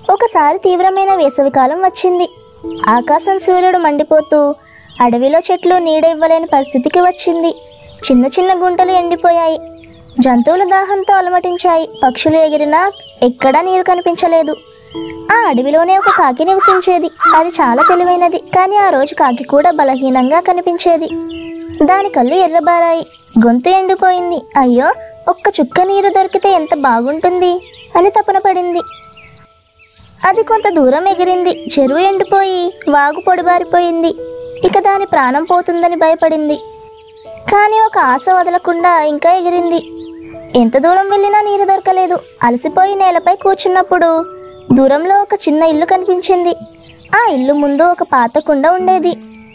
ఒకసారి తీవ్రమైన వేసవికాలం వచ్చింది. ఆకాశం సూర్యుడు మండిపోతూ అడవిలో చెట్లు నీడ ఇవ్వలేని పరిస్థితికి వచ్చింది. చిన్న చిన్న గుంటలు ఎండిపోయాయి. జంతువుల దాహంతో అలమటించాయి. పక్షులు ఎగిరినా ఎక్కడా నీరు కనిపించలేదు. ఆ అడవిలోనే ఒక కాకి నివసించేది. అది చాలా తెలివైనది. కానీ ఆ రోజు కాకి కూడా బలహీనంగా కనిపించేది. దాని కళ్ళు ఎర్రబారాయి. గొంతు ఎండిపోయింది. అయ్యో, ఒక్క చుక్క నీరు దొరికితే ఎంత బాగుంటుంది అని తపన పడింది. అది కొంత దూరం ఎగిరింది. చెరువు ఎండిపోయి వాగు పొడిబారిపోయింది. ఇక దాని ప్రాణం పోతుందని భయపడింది. కానీ ఒక ఆశ వదలకుండా ఇంకా ఎగిరింది. ఎంత దూరం వెళ్ళినా నీరు దొరకలేదు. అలసిపోయి నేలపై కూర్చున్నప్పుడు దూరంలో ఒక చిన్న ఇల్లు కనిపించింది. ఆ ఇల్లు ముందు ఒక పాత కుండ ఉండేది.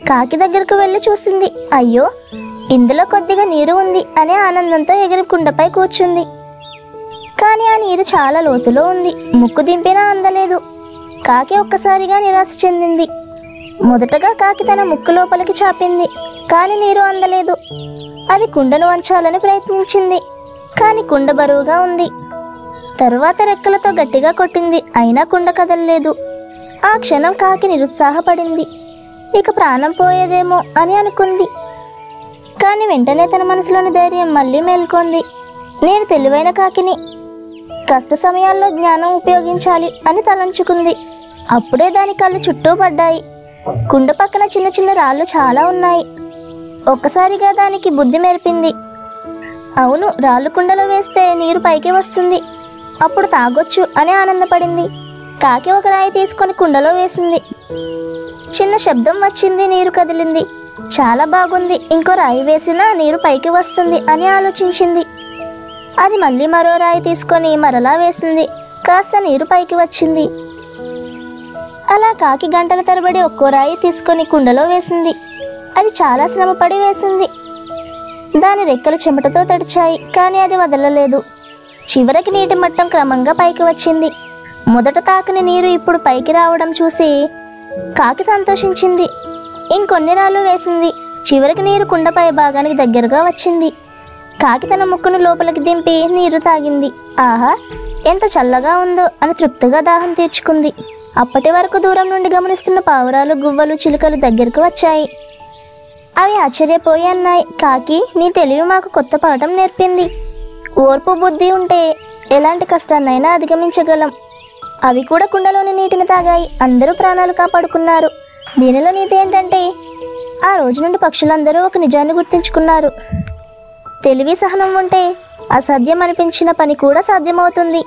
కాకి దగ్గరకు వెళ్ళి చూసింది. అయ్యో, ఇందులో కొద్దిగా నీరు ఉంది అని ఆనందంతో ఎగిరి కుండపై కూర్చుంది. కానీ ఆ నీరు చాలా లోతులో ఉంది. ముక్కు దింపినా అందలేదు. కాకి ఒక్కసారిగా నిరాశ చెందింది. మొదటగా కాకి తన ముక్కు లోపలికి చాపింది. కానీ నీరు అందలేదు. అది కుండను వంచాలని ప్రయత్నించింది. కానీ కుండ బరువుగా ఉంది. తరువాత రెక్కలతో గట్టిగా కొట్టింది. అయినా కుండ కదలలేదు. ఆ క్షణం కాకి నిరుత్సాహపడింది. ఇక ప్రాణం పోయేదేమో అని అనుకుంది. కానీ వెంటనే తన మనసులోని ధైర్యం మళ్ళీ మేల్కొంది. నేను తెలివైన కాకిని. కష్ట సమయాల్లో జ్ఞానం ఉపయోగించాలి అని తలంచుకుంది. అప్పుడే దాని కళ్ళు చుట్టూ పడ్డాయి. కుండ పక్కన చిన్న చిన్న రాళ్ళు చాలా ఉన్నాయి. ఒక్కసారిగా దానికి బుద్ధి మెరిపింది. అవును, రాళ్ళు కుండలో వేస్తే నీరు పైకి వస్తుంది. అప్పుడు తాగొచ్చు అని ఆనందపడింది. కాకి ఒక రాయి తీసుకొని కుండలో వేసింది. చిన్న శబ్దం వచ్చింది. నీరు కదిలింది. చాలా బాగుంది. ఇంకో రాయి వేసినా నీరు పైకి వస్తుంది అని ఆలోచించింది. అది మళ్ళీ మరో రాయి తీసుకొని మరలా వేసింది. కాస్త నీరు పైకి వచ్చింది. అలా కాకి గంటల తరబడి ఒక్కో రాయి తీసుకొని కుండలో వేసింది. అది చాలా శ్రమపడి వేసింది. దాని రెక్కలు చెమటతో తడిచాయి. కానీ అది వదలలేదు. చివరికి నీటి మట్టం క్రమంగా పైకి వచ్చింది. మొదట తాకిన నీరు ఇప్పుడు పైకి రావడం చూసి కాకి సంతోషించింది. ఇంకొన్ని రాళ్ళు వేసింది. చివరికి నీరు కుండపై భాగానికి దగ్గరగా వచ్చింది. కాకి తన ముక్కును లోపలికి దింపి నీరు తాగింది. ఆహా, ఎంత చల్లగా ఉందో అని తృప్తిగా దాహం తీర్చుకుంది. అప్పటి వరకు దూరం నుండి గమనిస్తున్న పావురాలు, గువ్వలు, చిలుకలు దగ్గరకు వచ్చాయి. అవి ఆశ్చర్యపోయి అన్నాయి, కాకి, నీ తెలివి మాకు కొత్త పాఠం నేర్పింది. ఓర్పు బుద్ధి ఉంటే ఎలాంటి కష్టాన్నైనా అధిగమించగలం. అవి కూడా కుండలోని నీటిని తాగాయి. అందరూ ప్రాణాలు కాపాడుకున్నారు. దీనిలో నీతి ఏంటంటే, ఆ రోజు నుండి పక్షులందరూ ఒక నిజాన్ని గుర్తించుకున్నారు. తెలివి, సహనం ఉంటే అసాధ్యం అనిపించిన పని కూడా సాధ్యమవుతుంది.